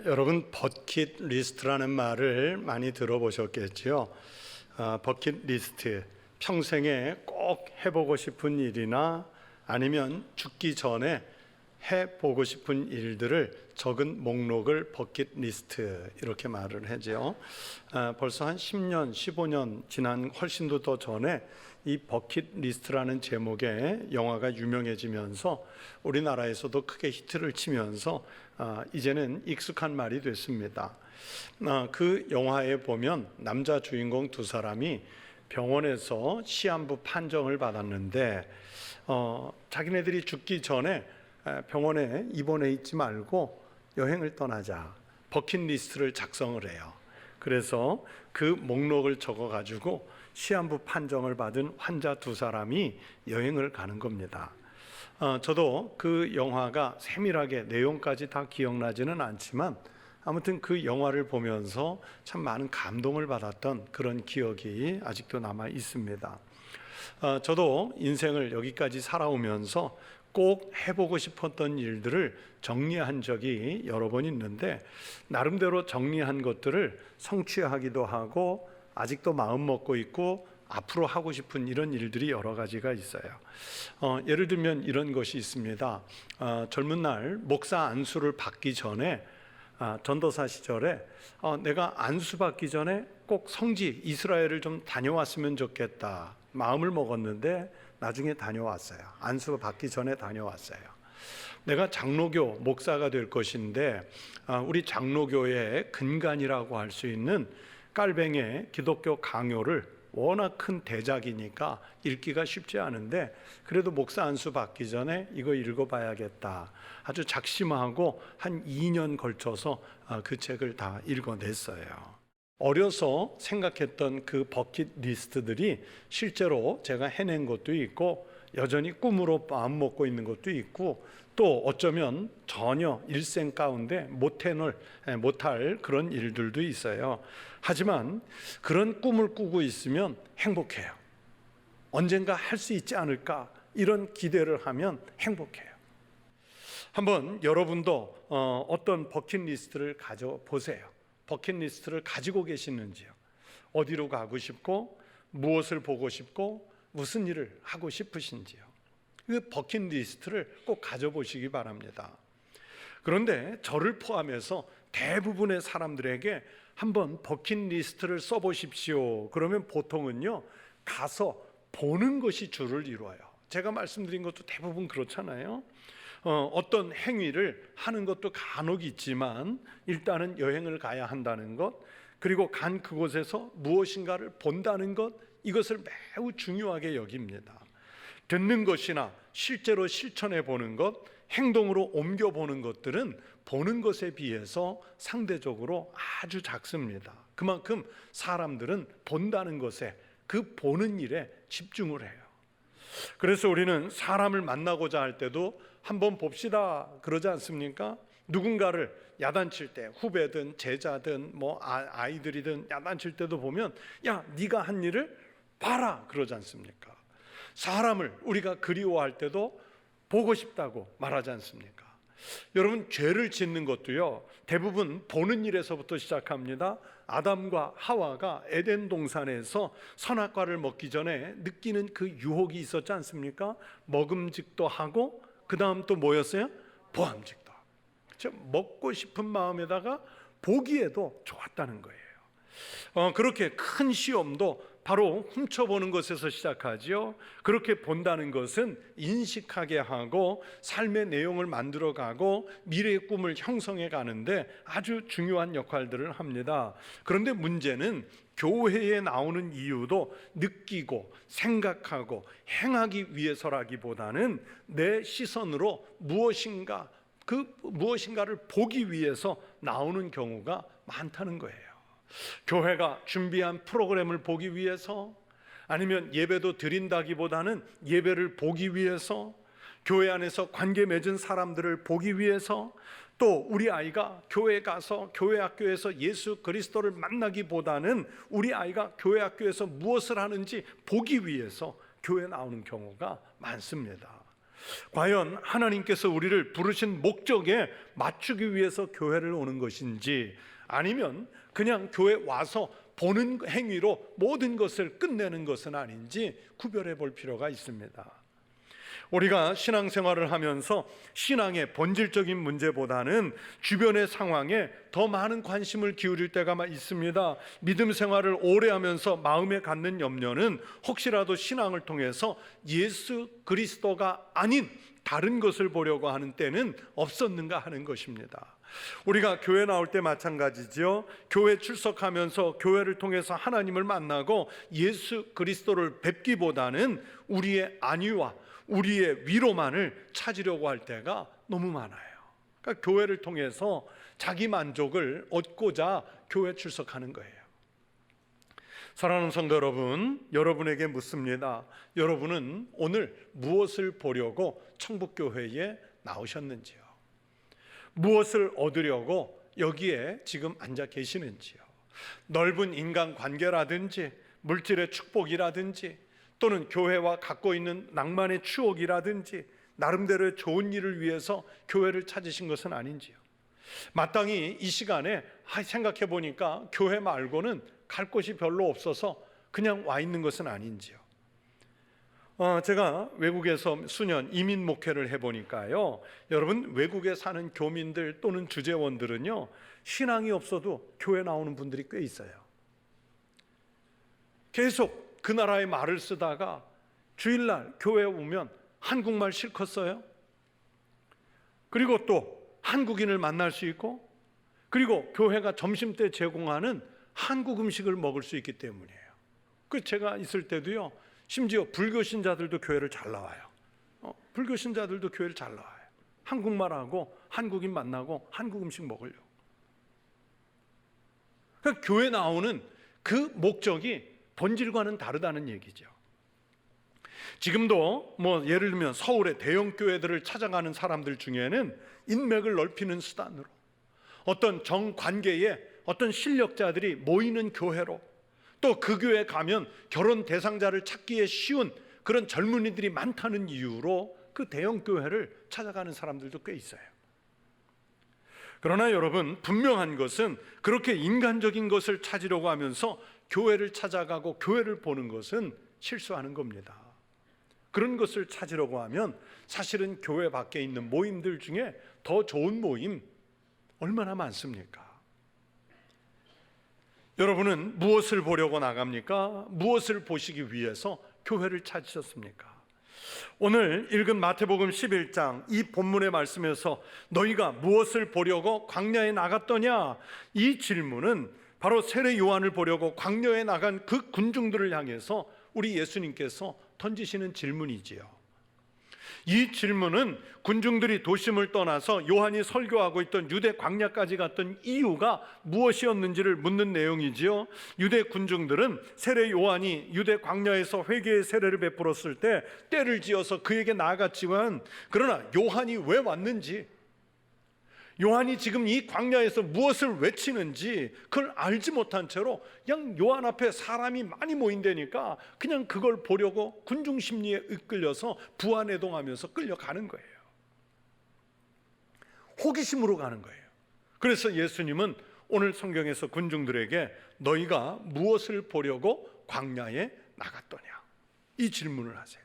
여러분 버킷리스트라는 말을 많이 들어보셨겠지요. 버킷리스트, 평생에 꼭 해보고 싶은 일이나 아니면 죽기 전에 해보고 싶은 일들을 적은 목록을 버킷리스트 이렇게 말을 하죠. 벌써 한 10년, 15년 지난 훨씬 더 전에 이 버킷리스트라는 제목의 영화가 유명해지면서 우리나라에서도 크게 히트를 치면서 이제는 익숙한 말이 됐습니다. 그 영화에 보면 남자 주인공 두 사람이 병원에서 시한부 판정을 받았는데 자기네들이 죽기 전에 병원에 입원해 있지 말고 여행을 떠나자, 버킷리스트를 작성을 해요. 그래서 그 목록을 적어가지고 시한부 판정을 받은 환자 두 사람이 여행을 가는 겁니다. 저도 그 영화가 세밀하게 내용까지 다 기억나지는 않지만 아무튼 그 영화를 보면서 참 많은 감동을 받았던 그런 기억이 아직도 남아 있습니다. 저도 인생을 여기까지 살아오면서 꼭 해보고 싶었던 일들을 정리한 적이 여러 번 있는데 나름대로 정리한 것들을 성취하기도 하고 아직도 마음 먹고 있고 앞으로 하고 싶은 이런 일들이 여러 가지가 있어요. 예를 들면 이런 것이 있습니다. 젊은 날 목사 안수를 받기 전에 전도사 시절에 내가 안수 받기 전에 꼭 성지 이스라엘을 좀 다녀왔으면 좋겠다 마음을 먹었는데 나중에 다녀왔어요. 안수 받기 전에 다녀왔어요. 내가 장로교 목사가 될 것인데 우리 장로교의 근간이라고 할 수 있는 깔뱅의 기독교 강요를 워낙 큰 대작이니까 읽기가 쉽지 않은데 그래도 목사 안수 받기 전에 이거 읽어봐야겠다 아주 작심하고 한 2년 걸쳐서 그 책을 다 읽어냈어요. 어려서 생각했던 그 버킷리스트들이 실제로 제가 해낸 것도 있고 여전히 꿈으로 마음 먹고 있는 것도 있고 또 어쩌면 전혀 일생 가운데 못할 그런 일들도 있어요. 하지만 그런 꿈을 꾸고 있으면 행복해요. 언젠가 할 수 있지 않을까 이런 기대를 하면 행복해요. 한번 여러분도 어떤 버킷리스트를 가져보세요. 버킷리스트를 가지고 계시는지요? 어디로 가고 싶고 무엇을 보고 싶고 무슨 일을 하고 싶으신지요? 그 버킷리스트를 꼭 가져보시기 바랍니다. 그런데 저를 포함해서 대부분의 사람들에게 한번 버킷리스트를 써보십시오. 그러면 보통은요 가서 보는 것이 주를 이루어요. 제가 말씀드린 것도 대부분 그렇잖아요. 어떤 행위를 하는 것도 간혹 있지만 일단은 여행을 가야 한다는 것, 그리고 간 그곳에서 무엇인가를 본다는 것, 이것을 매우 중요하게 여깁니다. 듣는 것이나 실제로 실천해 보는 것, 행동으로 옮겨보는 것들은 보는 것에 비해서 상대적으로 아주 작습니다. 그만큼 사람들은 본다는 것에, 그 보는 일에 집중을 해요. 그래서 우리는 사람을 만나고자 할 때도 한번 봅시다 그러지 않습니까? 누군가를 야단칠 때, 후배든 제자든 아이들이든 야단칠 때도 보면 야 네가 한 일을 봐라 그러지 않습니까? 사람을 우리가 그리워할 때도 보고 싶다고 말하지 않습니까? 여러분 죄를 짓는 것도요 대부분 보는 일에서부터 시작합니다. 아담과 하와가 에덴 동산에서 선악과를 먹기 전에 느끼는 그 유혹이 있었지 않습니까? 먹음직도 하고 그 다음 또 뭐였어요? 보암직도. 먹고 싶은 마음에다가 보기에도 좋았다는 거예요. 그렇게 큰 시험도 바로 훔쳐보는 것에서 시작하죠. 그렇게 본다는 것은 인식하게 하고 삶의 내용을 만들어가고 미래의 꿈을 형성해 가는데 아주 중요한 역할들을 합니다. 그런데 문제는 교회에 나오는 이유도 느끼고 생각하고 행하기 위해서라기보다는 내 시선으로 무엇인가를 보기 위해서 나오는 경우가 많다는 거예요. 교회가 준비한 프로그램을 보기 위해서, 아니면 예배도 드린다기보다는 예배를 보기 위해서, 교회 안에서 관계 맺은 사람들을 보기 위해서, 또 우리 아이가 교회 가서 교회 학교에서 예수 그리스도를 만나기보다는 우리 아이가 교회 학교에서 무엇을 하는지 보기 위해서 교회 나오는 경우가 많습니다. 과연 하나님께서 우리를 부르신 목적에 맞추기 위해서 교회를 오는 것인지, 아니면 그냥 교회 와서 보는 행위로 모든 것을 끝내는 것은 아닌지 구별해 볼 필요가 있습니다. 우리가 신앙생활을 하면서 신앙의 본질적인 문제보다는 주변의 상황에 더 많은 관심을 기울일 때가 있습니다. 믿음 생활을 오래 하면서 마음에 갖는 염려는 혹시라도 신앙을 통해서 예수 그리스도가 아닌 다른 것을 보려고 하는 때는 없었는가 하는 것입니다. 우리가 교회 나올 때 마찬가지죠. 교회 출석하면서 교회를 통해서 하나님을 만나고 예수 그리스도를 뵙기보다는 우리의 안위와 우리의 위로만을 찾으려고 할 때가 너무 많아요. 그러니까 교회를 통해서 자기 만족을 얻고자 교회 출석하는 거예요. 사랑하는 성도 여러분, 여러분에게 묻습니다. 여러분은 오늘 무엇을 보려고 천국교회에 나오셨는지요? 무엇을 얻으려고 여기에 지금 앉아 계시는지요? 넓은 인간관계라든지 물질의 축복이라든지 또는 교회와 갖고 있는 낭만의 추억이라든지 나름대로의 좋은 일을 위해서 교회를 찾으신 것은 아닌지요? 마땅히 이 시간에 생각해 보니까 교회 말고는 갈 곳이 별로 없어서 그냥 와 있는 것은 아닌지요? 제가 외국에서 수년 이민 목회를 해보니까요, 여러분, 외국에 사는 교민들 또는 주재원들은요, 신앙이 없어도 교회 나오는 분들이 꽤 있어요. 계속 그 나라의 말을 쓰다가 주일날 교회에 오면 한국말 실컷 써요. 그리고 또 한국인을 만날 수 있고, 그리고 교회가 점심때 제공하는 한국 음식을 먹을 수 있기 때문이에요. 그 제가 있을 때도요, 심지어 불교 신자들도 교회를 잘 나와요. 불교 신자들도 교회를 잘 나와요. 한국말하고 한국인 만나고 한국 음식 먹으려고. 그러니까 교회 나오는 그 목적이 본질과는 다르다는 얘기죠. 지금도 예를 들면 서울의 대형 교회들을 찾아가는 사람들 중에는 인맥을 넓히는 수단으로, 어떤 정관계에 어떤 실력자들이 모이는 교회로, 또 그 교회에 가면 결혼 대상자를 찾기에 쉬운 그런 젊은이들이 많다는 이유로 그 대형 교회를 찾아가는 사람들도 꽤 있어요. 그러나 여러분, 분명한 것은 그렇게 인간적인 것을 찾으려고 하면서 교회를 찾아가고 교회를 보는 것은 실수하는 겁니다. 그런 것을 찾으려고 하면 사실은 교회 밖에 있는 모임들 중에 더 좋은 모임 얼마나 많습니까? 여러분은 무엇을 보려고 나갑니까? 무엇을 보시기 위해서 교회를 찾으셨습니까? 오늘 읽은 마태복음 11장 이 본문의 말씀에서 너희가 무엇을 보려고 광야에 나갔더냐? 이 질문은 바로 세례 요한을 보려고 광야에 나간 그 군중들을 향해서 우리 예수님께서 던지시는 질문이지요. 이 질문은 군중들이 도심을 떠나서 요한이 설교하고 있던 유대 광야까지 갔던 이유가 무엇이었는지를 묻는 내용이지요. 유대 군중들은 세례 요한이 유대 광야에서 회개의 세례를 베풀었을 때 때를 지어서 그에게 나아갔지만, 그러나 요한이 왜 왔는지, 요한이 지금 이 광야에서 무엇을 외치는지 그걸 알지 못한 채로 그냥 요한 앞에 사람이 많이 모인다니까 그냥 그걸 보려고 군중 심리에 이끌려서 부안해동하면서 끌려가는 거예요. 호기심으로 가는 거예요. 그래서 예수님은 오늘 성경에서 군중들에게 너희가 무엇을 보려고 광야에 나갔더냐, 이 질문을 하세요.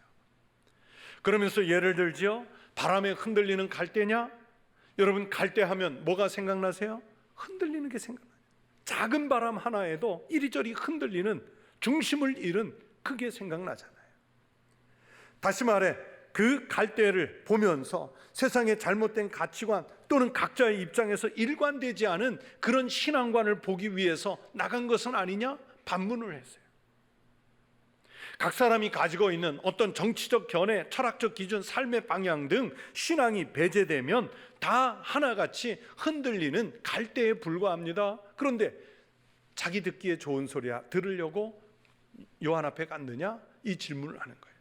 그러면서 예를 들지요, 바람에 흔들리는 갈대냐? 여러분, 갈대 하면 뭐가 생각나세요? 흔들리는 게 생각나요. 작은 바람 하나에도 이리저리 흔들리는, 중심을 잃은 그게 생각나잖아요. 다시 말해, 그 갈대를 보면서 세상의 잘못된 가치관 또는 각자의 입장에서 일관되지 않은 그런 신앙관을 보기 위해서 나간 것은 아니냐? 반문을 했어요. 각 사람이 가지고 있는 어떤 정치적 견해, 철학적 기준, 삶의 방향 등 신앙이 배제되면 다 하나같이 흔들리는 갈대에 불과합니다. 그런데 자기 듣기에 좋은 소리 들으려고 요한 앞에 갔느냐? 이 질문을 하는 거예요.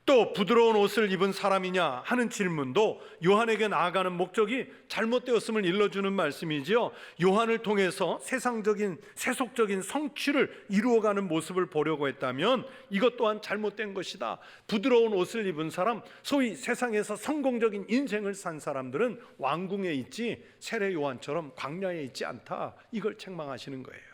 또 부드러운 옷을 입은 사람이냐 하는 질문도 요한에게 나아가는 목적이 잘못되었음을 일러주는 말씀이지요. 요한을 통해서 세속적인 성취를 이루어가는 모습을 보려고 했다면 이것 또한 잘못된 것이다. 부드러운 옷을 입은 사람, 소위 세상에서 성공적인 인생을 산 사람들은 왕궁에 있지 세례 요한처럼 광야에 있지 않다. 이걸 책망하시는 거예요.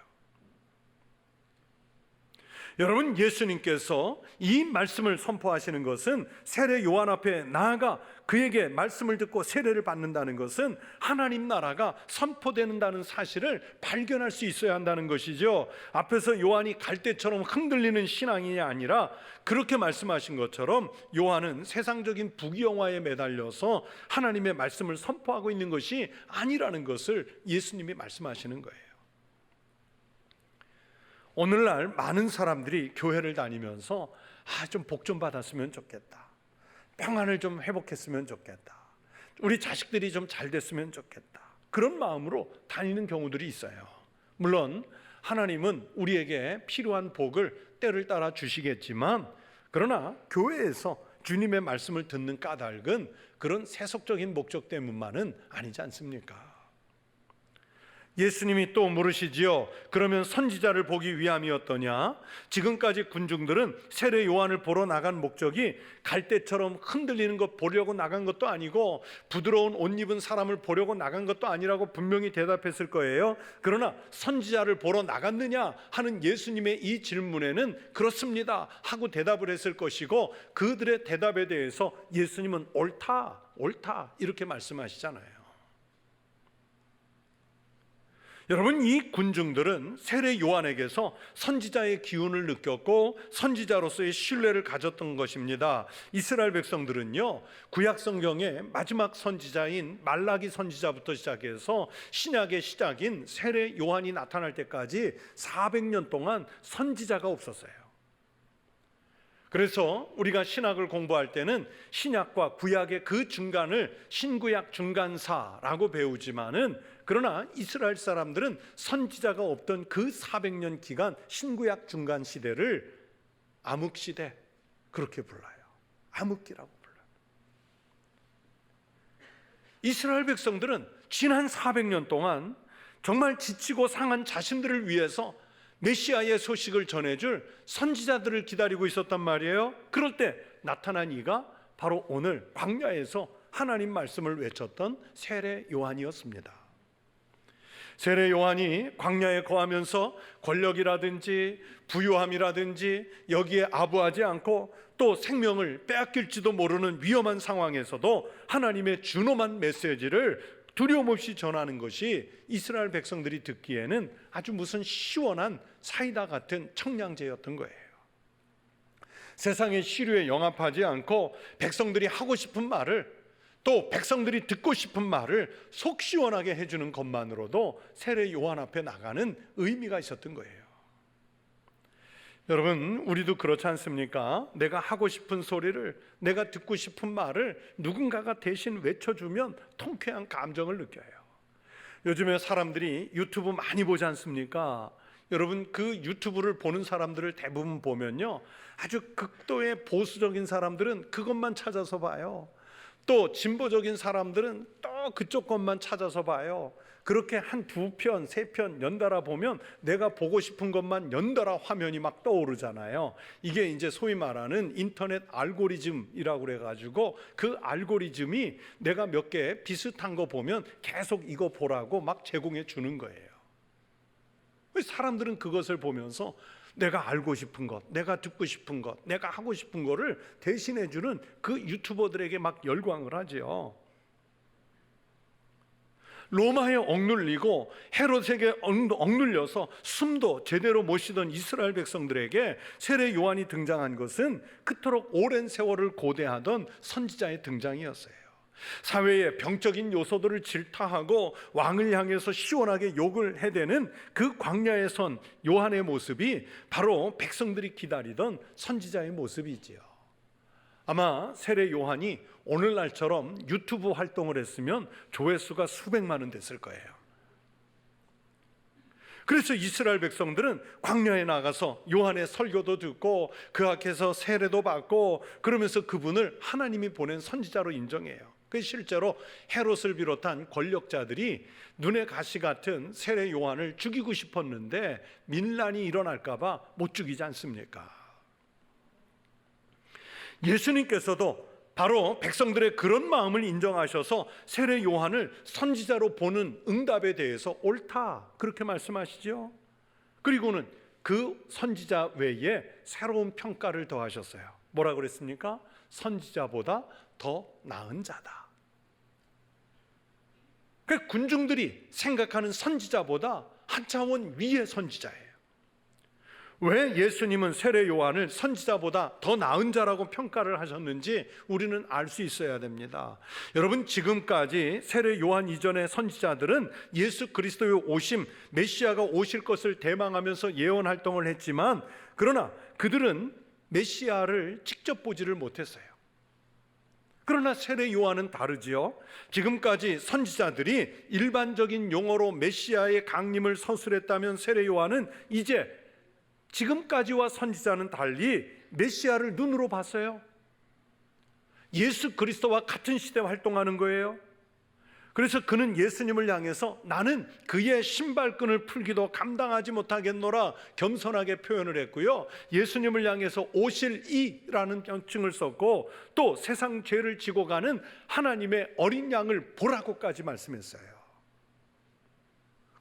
여러분, 예수님께서 이 말씀을 선포하시는 것은 세례 요한 앞에 나아가 그에게 말씀을 듣고 세례를 받는다는 것은 하나님 나라가 선포된다는 사실을 발견할 수 있어야 한다는 것이죠. 앞에서 요한이 갈대처럼 흔들리는 신앙이 아니라 그렇게 말씀하신 것처럼 요한은 세상적인 부귀영화에 매달려서 하나님의 말씀을 선포하고 있는 것이 아니라는 것을 예수님이 말씀하시는 거예요. 오늘날 많은 사람들이 교회를 다니면서 좀 복 좀 받았으면 좋겠다, 평안을 좀 회복했으면 좋겠다, 우리 자식들이 좀 잘 됐으면 좋겠다, 그런 마음으로 다니는 경우들이 있어요. 물론 하나님은 우리에게 필요한 복을 때를 따라 주시겠지만, 그러나 교회에서 주님의 말씀을 듣는 까닭은 그런 세속적인 목적 때문만은 아니지 않습니까? 예수님이 또 물으시지요. 그러면 선지자를 보기 위함이었더냐? 지금까지 군중들은 세례 요한을 보러 나간 목적이 갈대처럼 흔들리는 것 보려고 나간 것도 아니고 부드러운 옷 입은 사람을 보려고 나간 것도 아니라고 분명히 대답했을 거예요. 그러나 선지자를 보러 나갔느냐 하는 예수님의 이 질문에는 그렇습니다 하고 대답을 했을 것이고, 그들의 대답에 대해서 예수님은 옳다 이렇게 말씀하시잖아요. 여러분, 이 군중들은 세례 요한에게서 선지자의 기운을 느꼈고 선지자로서의 신뢰를 가졌던 것입니다. 이스라엘 백성들은요, 구약 성경의 마지막 선지자인 말라기 선지자부터 시작해서 신약의 시작인 세례 요한이 나타날 때까지 400년 동안 선지자가 없었어요. 그래서 우리가 신학을 공부할 때는 신약과 구약의 그 중간을 신구약 중간사라고 배우지만은, 그러나 이스라엘 사람들은 선지자가 없던 그 400년 기간 신구약 중간 시대를 암흑시대 그렇게 불러요. 암흑기라고 불러요. 이스라엘 백성들은 지난 400년 동안 정말 지치고 상한 자신들을 위해서 메시아의 소식을 전해줄 선지자들을 기다리고 있었단 말이에요. 그럴 때 나타난 이가 바로 오늘 광야에서 하나님 말씀을 외쳤던 세례 요한이었습니다. 세례 요한이 광야에 거하면서 권력이라든지 부유함이라든지 여기에 아부하지 않고 또 생명을 빼앗길지도 모르는 위험한 상황에서도 하나님의 준엄한 메시지를 두려움 없이 전하는 것이 이스라엘 백성들이 듣기에는 아주 무슨 시원한 사이다 같은 청량제였던 거예요. 세상의 시류에 영합하지 않고 백성들이 하고 싶은 말을, 또 백성들이 듣고 싶은 말을 속 시원하게 해주는 것만으로도 세례 요한 앞에 나가는 의미가 있었던 거예요. 여러분, 우리도 그렇지 않습니까? 내가 하고 싶은 소리를, 내가 듣고 싶은 말을 누군가가 대신 외쳐주면 통쾌한 감정을 느껴요. 요즘에 사람들이 유튜브 많이 보지 않습니까? 여러분, 그 유튜브를 보는 사람들을 대부분 보면요, 아주 극도의 보수적인 사람들은 그것만 찾아서 봐요. 또 진보적인 사람들은 또 그쪽 것만 찾아서 봐요. 그렇게 한 2편, 3편 연달아 보면 내가 보고 싶은 것만 연달아 화면이 막 떠오르잖아요. 이게 이제 소위 말하는 인터넷 알고리즘이라고 그래가지고 그 알고리즘이 내가 몇 개 비슷한 거 보면 계속 이거 보라고 막 제공해 주는 거예요. 사람들은 그것을 보면서 내가 알고 싶은 것, 내가 듣고 싶은 것, 내가 하고 싶은 거를 대신해 주는 그 유튜버들에게 막 열광을 하죠. 로마에 억눌리고 헤롯에게 억눌려서 숨도 제대로 못 쉬던 이스라엘 백성들에게 세례 요한이 등장한 것은 그토록 오랜 세월을 고대하던 선지자의 등장이었어요. 사회의 병적인 요소들을 질타하고 왕을 향해서 시원하게 욕을 해대는 그 광야에 선 요한의 모습이 바로 백성들이 기다리던 선지자의 모습이지요. 아마 세례 요한이 오늘날처럼 유튜브 활동을 했으면 조회수가 수백만 원 됐을 거예요. 그래서 이스라엘 백성들은 광야에 나가서 요한의 설교도 듣고 그 앞에서 세례도 받고 그러면서 그분을 하나님이 보낸 선지자로 인정해요. 그 실제로 헤롯을 비롯한 권력자들이 눈의 가시 같은 세례 요한을 죽이고 싶었는데 민란이 일어날까 봐 못 죽이지 않습니까? 예수님께서도 바로 백성들의 그런 마음을 인정하셔서 세례 요한을 선지자로 보는 응답에 대해서 옳다 그렇게 말씀하시죠. 그리고는 그 선지자 외에 새로운 평가를 더하셨어요. 뭐라고 그랬습니까? 선지자보다 더 나은 자다. 그 군중들이 생각하는 선지자보다 한 차원 위의 선지자예요. 왜 예수님은 세례 요한을 선지자보다 더 나은 자라고 평가를 하셨는지 우리는 알 수 있어야 됩니다. 여러분, 지금까지 세례 요한 이전의 선지자들은 예수 그리스도의 오심, 메시아가 오실 것을 대망하면서 예언 활동을 했지만, 그러나 그들은 메시아를 직접 보지를 못했어요. 그러나 세례 요한은 다르지요. 지금까지 선지자들이 일반적인 용어로 메시아의 강림을 서술했다면 세례 요한은 이제 지금까지와 선지자는 달리 메시아를 눈으로 봤어요. 예수 그리스도와 같은 시대 활동하는 거예요. 그래서 그는 예수님을 향해서 나는 그의 신발끈을 풀기도 감당하지 못하겠노라 겸손하게 표현을 했고요. 예수님을 향해서 오실 이라는 명칭을 썼고 또 세상 죄를 지고 가는 하나님의 어린 양을 보라고까지 말씀했어요.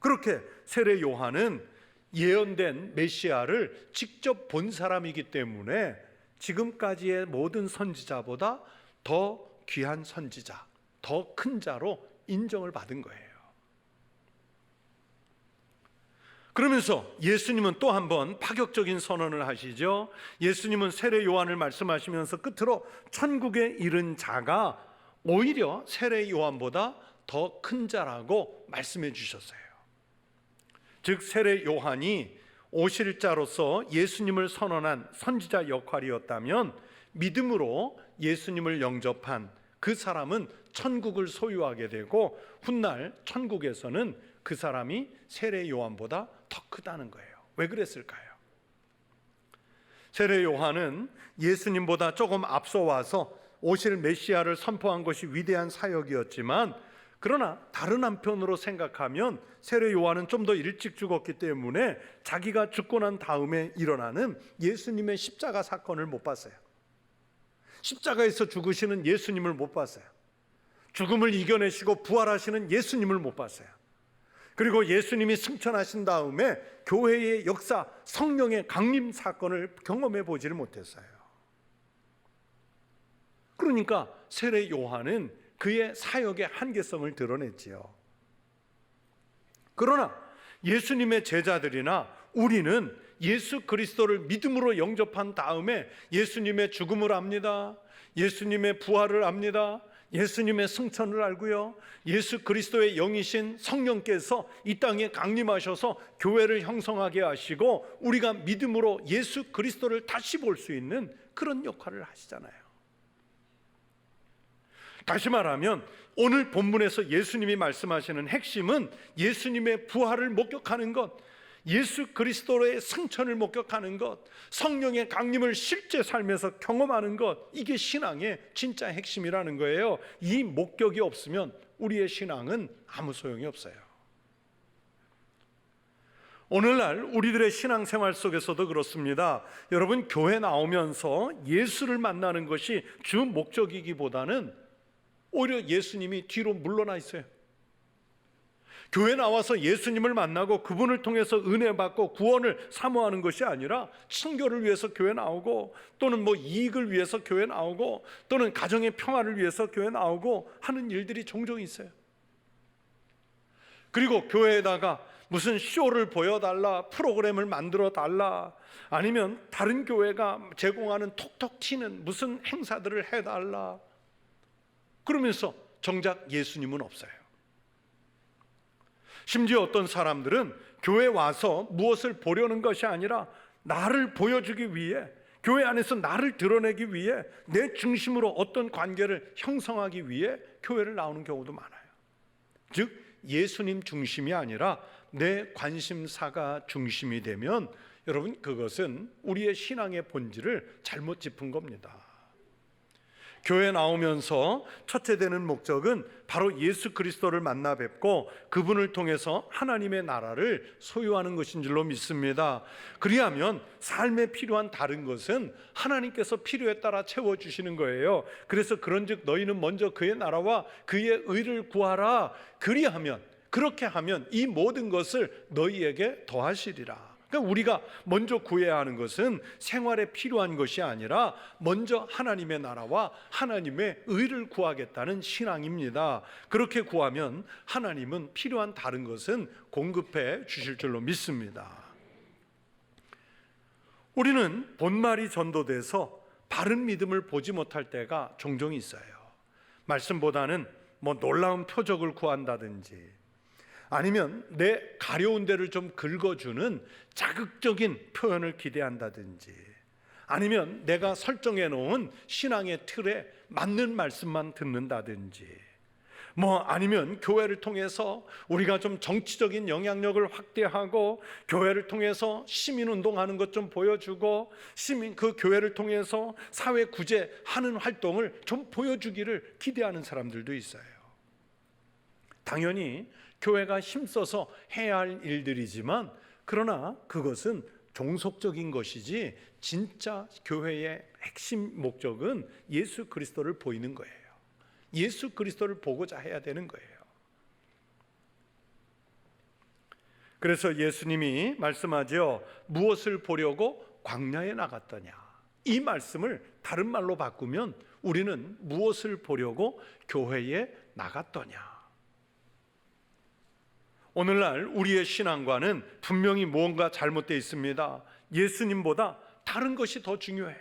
그렇게 세례 요한은 예언된 메시아를 직접 본 사람이기 때문에 지금까지의 모든 선지자보다 더 귀한 선지자, 더 큰 자로 인정을 받은 거예요. 그러면서 예수님은 또 한 번 파격적인 선언을 하시죠. 예수님은 세례 요한을 말씀하시면서 끝으로 천국에 이른 자가 오히려 세례 요한보다 더 큰 자라고 말씀해 주셨어요. 즉 세례 요한이 오실 자로서 예수님을 선언한 선지자 역할이었다면 믿음으로 예수님을 영접한 그 사람은 천국을 소유하게 되고 훗날 천국에서는 그 사람이 세례 요한보다 더 크다는 거예요. 왜 그랬을까요? 세례 요한은 예수님보다 조금 앞서 와서 오실 메시아를 선포한 것이 위대한 사역이었지만, 그러나 다른 한편으로 생각하면 세례 요한은 좀 더 일찍 죽었기 때문에 자기가 죽고 난 다음에 일어나는 예수님의 십자가 사건을 못 봤어요. 십자가에서 죽으시는 예수님을 못 봤어요. 죽음을 이겨내시고 부활하시는 예수님을 못 봤어요. 그리고 예수님이 승천하신 다음에 교회의 역사, 성령의 강림 사건을 경험해 보지를 못했어요. 그러니까 세례 요한은 그의 사역의 한계성을 드러냈지요. 그러나 예수님의 제자들이나 우리는 예수 그리스도를 믿음으로 영접한 다음에 예수님의 죽음을 압니다. 예수님의 부활을 압니다. 예수님의 승천을 알고요. 예수 그리스도의 영이신 성령께서 이 땅에 강림하셔서 교회를 형성하게 하시고 우리가 믿음으로 예수 그리스도를 다시 볼 수 있는 그런 역할을 하시잖아요. 다시 말하면 오늘 본문에서 예수님이 말씀하시는 핵심은 예수님의 부활을 목격하는 것, 예수 그리스도의 승천을 목격하는 것, 성령의 강림을 실제 삶에서 경험하는 것, 이게 신앙의 진짜 핵심이라는 거예요. 이 목격이 없으면 우리의 신앙은 아무 소용이 없어요. 오늘날 우리들의 신앙생활 속에서도 그렇습니다. 여러분, 교회 나오면서 예수를 만나는 것이 주 목적이기보다는 오히려 예수님이 뒤로 물러나 있어요. 교회 나와서 예수님을 만나고 그분을 통해서 은혜 받고 구원을 사모하는 것이 아니라 친교를 위해서 교회 나오고 또는 이익을 위해서 교회 나오고 또는 가정의 평화를 위해서 교회 나오고 하는 일들이 종종 있어요. 그리고 교회에다가 무슨 쇼를 보여달라, 프로그램을 만들어 달라, 아니면 다른 교회가 제공하는 톡톡 튀는 무슨 행사들을 해달라, 그러면서 정작 예수님은 없어요. 심지어 어떤 사람들은 교회 와서 무엇을 보려는 것이 아니라 나를 보여주기 위해, 교회 안에서 나를 드러내기 위해, 내 중심으로 어떤 관계를 형성하기 위해 교회를 나오는 경우도 많아요. 즉 예수님 중심이 아니라 내 관심사가 중심이 되면 여러분, 그것은 우리의 신앙의 본질을 잘못 짚은 겁니다. 교회 나오면서 첫째 되는 목적은 바로 예수 그리스도를 만나 뵙고 그분을 통해서 하나님의 나라를 소유하는 것인 줄로 믿습니다. 그리하면 삶에 필요한 다른 것은 하나님께서 필요에 따라 채워주시는 거예요. 그래서 그런즉 너희는 먼저 그의 나라와 그의 의를 구하라. 그렇게 하면 이 모든 것을 너희에게 더하시리라. 그러니까 우리가 먼저 구해야 하는 것은 생활에 필요한 것이 아니라 먼저 하나님의 나라와 하나님의 의를 구하겠다는 신앙입니다. 그렇게 구하면 하나님은 필요한 다른 것은 공급해 주실 줄로 믿습니다. 우리는 본말이 전도돼서 바른 믿음을 보지 못할 때가 종종 있어요. 말씀보다는 놀라운 표적을 구한다든지, 아니면 내 가려운 데를 좀 긁어주는 자극적인 표현을 기대한다든지, 아니면 내가 설정해 놓은 신앙의 틀에 맞는 말씀만 듣는다든지, 아니면 교회를 통해서 우리가 좀 정치적인 영향력을 확대하고 교회를 통해서 시민운동하는 것 좀 보여주고 그 교회를 통해서 사회 구제하는 활동을 좀 보여주기를 기대하는 사람들도 있어요. 당연히 교회가 힘써서 해야 할 일들이지만, 그러나 그것은 종속적인 것이지 진짜 교회의 핵심 목적은 예수 그리스도를 보이는 거예요. 예수 그리스도를 보고자 해야 되는 거예요. 그래서 예수님이 말씀하죠. 무엇을 보려고 광야에 나갔더냐. 이 말씀을 다른 말로 바꾸면 우리는 무엇을 보려고 교회에 나갔더냐. 오늘날 우리의 신앙과는 분명히 무언가 잘못되어 있습니다. 예수님보다 다른 것이 더 중요해요.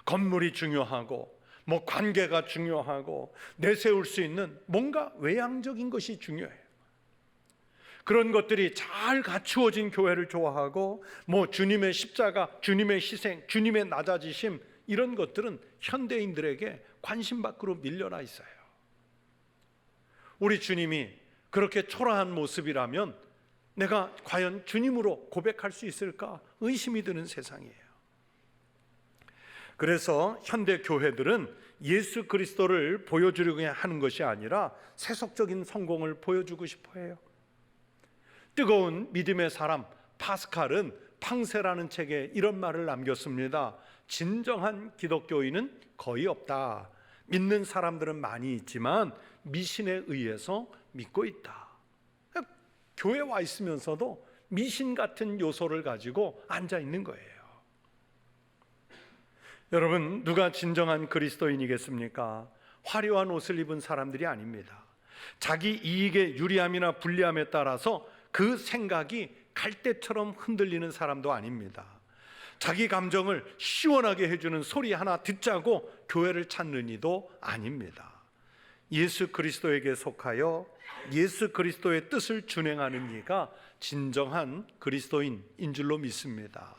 건물이 중요하고 관계가 중요하고 내세울 수 있는 뭔가 외향적인 것이 중요해요. 그런 것들이 잘 갖추어진 교회를 좋아하고 주님의 십자가, 주님의 희생, 주님의 낮아지심, 이런 것들은 현대인들에게 관심 밖으로 밀려나 있어요. 우리 주님이 그렇게 초라한 모습이라면 내가 과연 주님으로 고백할 수 있을까 의심이 드는 세상이에요. 그래서 현대 교회들은 예수 그리스도를 보여주려고 하는 것이 아니라 세속적인 성공을 보여주고 싶어 해요. 뜨거운 믿음의 사람 파스칼은 팡세라는 책에 이런 말을 남겼습니다. 진정한 기독교인은 거의 없다. 믿는 사람들은 많이 있지만 미신에 의해서 믿고 있다. 교회에 와 있으면서도 미신 같은 요소를 가지고 앉아 있는 거예요. 여러분, 누가 진정한 그리스도인이겠습니까? 화려한 옷을 입은 사람들이 아닙니다. 자기 이익의 유리함이나 불리함에 따라서 그 생각이 갈대처럼 흔들리는 사람도 아닙니다. 자기 감정을 시원하게 해주는 소리 하나 듣자고 교회를 찾는 이도 아닙니다. 예수 그리스도에게 속하여 예수 그리스도의 뜻을 준행하는 이가 진정한 그리스도인인 줄로 믿습니다.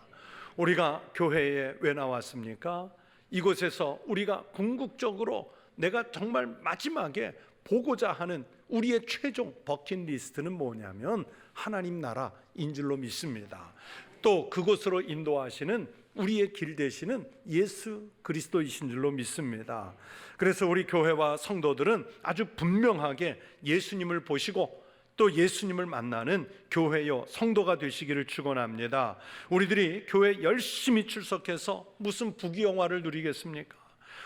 우리가 교회에 왜 나왔습니까? 이곳에서 우리가 궁극적으로 내가 정말 마지막에 보고자 하는 우리의 최종 버킷리스트는 뭐냐면 하나님 나라인 줄로 믿습니다. 또 그곳으로 인도하시는 우리의 길 되시는 예수 그리스도이신 줄로 믿습니다. 그래서 우리 교회와 성도들은 아주 분명하게 예수님을 보시고 또 예수님을 만나는 교회요 성도가 되시기를 축원합니다. 우리들이 교회 열심히 출석해서 무슨 부귀영화를 누리겠습니까?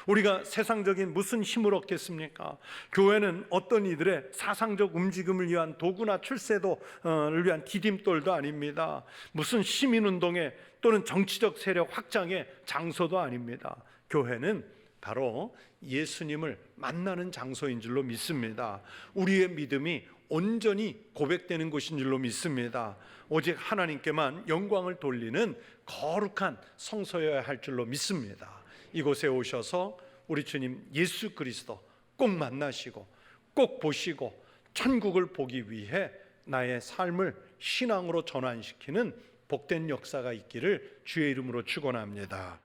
우리가 세상적인 무슨 힘을 얻겠습니까? 교회는 어떤 이들의 사상적 움직임을 위한 도구나 출세도를 위한 디딤돌도 아닙니다. 무슨 시민운동에 또는 정치적 세력 확장의 장소도 아닙니다. 교회는 바로 예수님을 만나는 장소인 줄로 믿습니다. 우리의 믿음이 온전히 고백되는 곳인 줄로 믿습니다. 오직 하나님께만 영광을 돌리는 거룩한 성소여야 할 줄로 믿습니다. 이곳에 오셔서 우리 주님 예수 그리스도 꼭 만나시고 꼭 보시고 천국을 보기 위해 나의 삶을 신앙으로 전환시키는 복된 역사가 있기를 주의 이름으로 축원합니다.